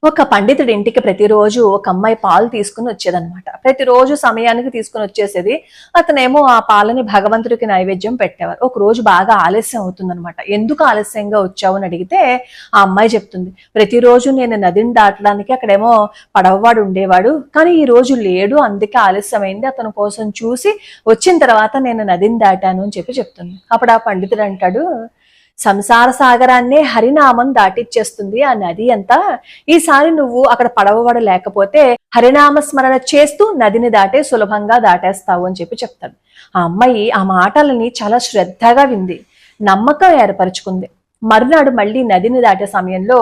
ఒక పండితుడి ఇంటికి ప్రతిరోజు ఒక అమ్మాయి పాలు తీసుకుని వచ్చేదనమాట. ప్రతిరోజు సమయానికి తీసుకుని వచ్చేసేది. అతనేమో ఆ పాలని భగవంతుడికి నైవేద్యం పెట్టేవారు. ఒక రోజు బాగా ఆలస్యం అవుతుందనమాట. ఎందుకు ఆలస్యంగా వచ్చావు అని అడిగితే ఆ అమ్మాయి చెప్తుంది, ప్రతిరోజు నేను నదిని దాటడానికి అక్కడేమో పడవవాడు ఉండేవాడు, కానీ ఈ రోజు లేడు, అందుకే ఆలస్యమైంది. అతని కోసం చూసి వచ్చిన తర్వాత నేను నదిని దాటాను అని చెప్తుంది. అప్పుడు ఆ పండితుడు అంటాడు, సంసార సాగరాన్నే హరినామం దాటిచ్చేస్తుంది ఆ నది అంతా. ఈసారి నువ్వు అక్కడ పడవవాడు లేకపోతే హరినామ స్మరణ చేస్తూ నదిని దాటే సులభంగా దాటేస్తావు అని చెప్తాడు. ఆ అమ్మాయి ఆ మాటలని చాలా శ్రద్ధగా వింది, నమ్మకం ఏర్పరచుకుంది. మరునాడు మళ్ళీ నదిని దాటే సమయంలో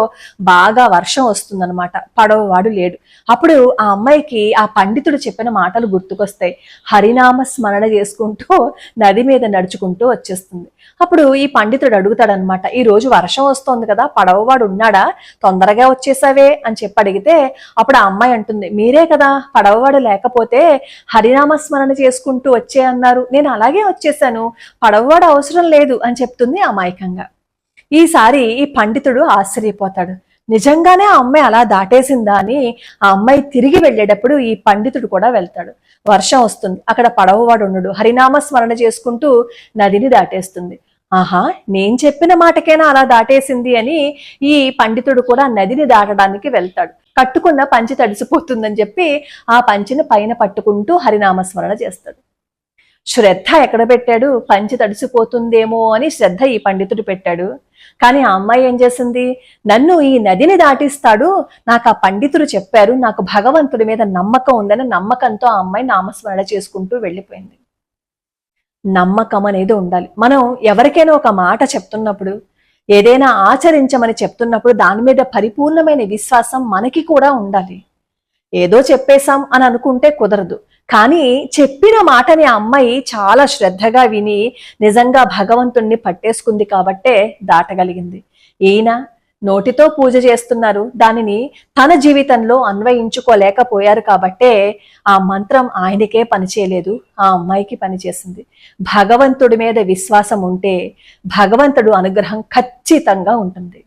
బాగా వర్షం వస్తుందన్నమాట. పడవవాడు లేడు. అప్పుడు ఆ అమ్మాయికి ఆ పండితుడు చెప్పిన మాటలు గుర్తుకొస్తాయి. హరినామ స్మరణ చేసుకుంటూ నది మీద నడుచుకుంటూ వచ్చేస్తుంది. అప్పుడు ఈ పండితుడు అడుగుతాడనమాట, ఈ రోజు వర్షం వస్తోంది కదా, పడవవాడు ఉన్నాడా, తొందరగా వచ్చేసావే అని అడిగితే అప్పుడు ఆ అమ్మాయి అంటుంది, మీరే కదా పడవవాడు లేకపోతే హరినామ స్మరణ చేసుకుంటూ వచ్చే అన్నారు, నేను అలాగే వచ్చేసాను, పడవవాడు అవసరం లేదు అని చెప్తుంది అమాయకంగా. ఈసారి ఈ పండితుడు ఆశ్చర్యపోతాడు, నిజంగానే ఆ అమ్మాయి అలా దాటేసిందా అని. ఆ అమ్మాయి తిరిగి వెళ్ళేటప్పుడు ఈ పండితుడు కూడా వెళ్తాడు. వర్షం వస్తుంది, అక్కడ పడవవాడు ఉండడు, హరినామ స్మరణ చేసుకుంటూ నదిని దాటేస్తుంది. ఆహా, నేను చెప్పిన మాటకేనా అలా దాటేసింది అని ఈ పండితుడు కూడా నదిని దాటడానికి వెళ్తాడు. కట్టుకున్న పంచి తడిసిపోతుందని చెప్పి ఆ పంచిని పైన పట్టుకుంటూ హరినామ స్మరణ చేస్తాడు. శ్రద్ధ ఎక్కడ పెట్టాడు, పంచి తడిసిపోతుందేమో అని శ్రద్ధ ఈ పండితుడు పెట్టాడు. కానీ ఆ అమ్మాయి ఏం చేసింది, నన్ను ఈ నదిని దాటిస్తాడు, నాకు ఆ పండితుడు చెప్పారు, నాకు భగవంతుడి మీద నమ్మకం ఉందని నమ్మకంతో ఆ అమ్మాయి నామస్మరణ చేసుకుంటూ వెళ్ళిపోయింది. నమ్మకం అనేది ఉండాలి. మనం ఎవరికైనా ఒక మాట చెప్తున్నప్పుడు, ఏదైనా ఆచరించమని చెప్తున్నప్పుడు దాని మీద పరిపూర్ణమైన విశ్వాసం మనకి కూడా ఉండాలి. ఏదో చెప్పేశాం అని అనుకుంటే కుదరదు. కానీ చెప్పిన మాటని ఆ అమ్మాయి చాలా శ్రద్ధగా విని నిజంగా భగవంతుణ్ణి పట్టేసుకుంది కాబట్టే దాటగలిగింది. ఈయన నోటితో పూజ చేస్తున్నారు, దానిని తన జీవితంలో అన్వయించుకోలేకపోయారు కాబట్టే ఆ మంత్రం ఆయనకే పనిచేయలేదు, ఆ అమ్మాయికి పనిచేసింది. భగవంతుడి మీద విశ్వాసం ఉంటే భగవంతుడు అనుగ్రహం ఖచ్చితంగా ఉంటుంది.